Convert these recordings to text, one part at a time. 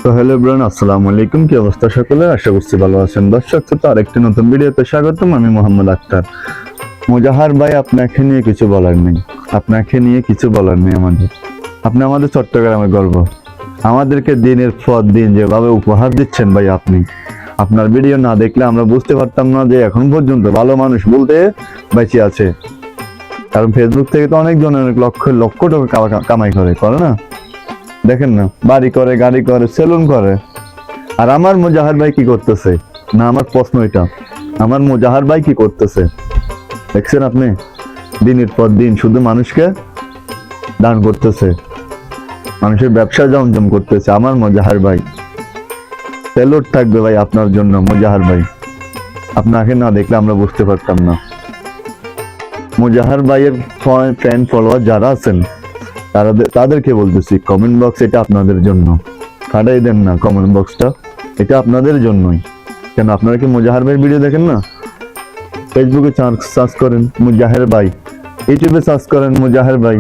So hello everyone, আসসালামু আলাইকুম। কি অবস্থা সকলের? আশা করছি ভালো আছেন। দর্শক শ্রোতা, আরেকটি নতুন ভিডিওতে স্বাগতম। আমি মোহাম্মদ আক্তার। মুজাহার ভাই, আপনাকে নিয়ে কিছু বলার নেই। আপনি আমাদের চট্টগ্রামের গর্ব। আমাদেরকে দিনের পর দিন যেভাবে উপহার দিচ্ছেন ভাই, আপনার ভিডিও না দেখলে আমরা বুঝতে পারতাম না যে এখন পর্যন্ত ভালো মানুষ বলতে বেঁচে আছে। কারণ ফেসবুক থেকে তো অনেকজন অনেক লক্ষ লক্ষ টাকা কামাই করে না? দেখেন না, বাড়ি করে, গাড়ি করে, সেলুন করে। আর আমার মুজাহার ভাই কি করতেছে? না, আমার প্রশ্ন এটা, আমার মুজাহার ভাই কি করতেছে দেখছেন আপনি? দিনের পর দিন শুধু মানুষকে দান করতেছে, মানুষের ব্যবসা জমজম করতেছে। আমার মুজাহার ভাই, সেলুট থাকবে ভাই আপনার জন্য মুজাহার ভাই। আপনাকে না দেখলে আমরা বুঝতে পারতাম না। মুজাহার ভাইয়ের ফ্যান ফলোয়ার যারা আছেন তাদেরকে বলতেছি, কমেন্ট বক্স এটা আপনাদের জন্য। ফাটাই দেন না কমেন্ট বক্সটা, এটা আপনাদের জন্যই। কেন আপনারা কি মুজাহার ভাইয়ের ভিডিও দেখেন না? ফেসবুকে সার্চ করেন মুজাহার ভাই, ইউটিউবে সার্চ করেন মুজাহার ভাই,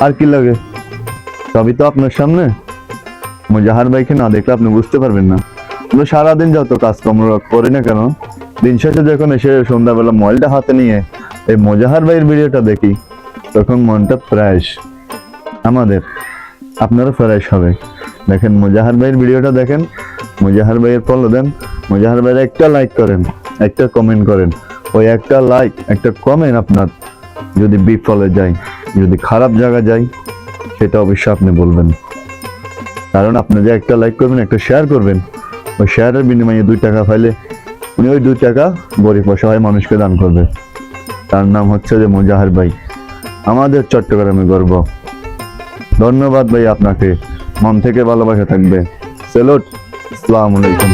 আর কি লাগে? সবই তো আপনার সামনে। মুজাহার ভাইকে না দেখলে আপনি বুঝতে পারবেন না। আমরা সারাদিন যত কাজকর্ম করি না কেন, দিন শেষে যখন এসে সন্ধ্যাবেলা মোবাইলটা হাতে নিয়ে এই মুজাহার ভাইয়ের ভিডিওটা দেখি, তখন মনটা ফ্রেশ। আমাদের আপনারা ফ্রেশ হবে। দেখেন মুজাহার ভাইয়ের ভিডিওটা দেখেন, মুজাহার ভাইয়ের ফলো দেন, মুজাহার ভাইয়ের একটা লাইক করেন, একটা কমেন্ট করেন। ওই একটা লাইক একটা কমেন্ট আপনার যদি বিফলে যায়, যদি খারাপ জায়গা যায়, সেটা অবশ্যই আপনি বলবেন। কারণ আপনি যে একটা লাইক করবেন, একটা শেয়ার করবেন, ওই শেয়ারের বিনিময়ে 2 টাকা পাইলে উনি ওই 2 টাকা গরিব অসহায় মানুষকে দান করবে। তার নাম হচ্ছে যে মুজাহার ভাই, আমাদের চট্টগ্রামে গর্ব। ধন্যবাদ ভাই, আপনাকে মন থেকে ভালোবাসা থাকবে। সেলুট, আসসালামু আলাইকুম।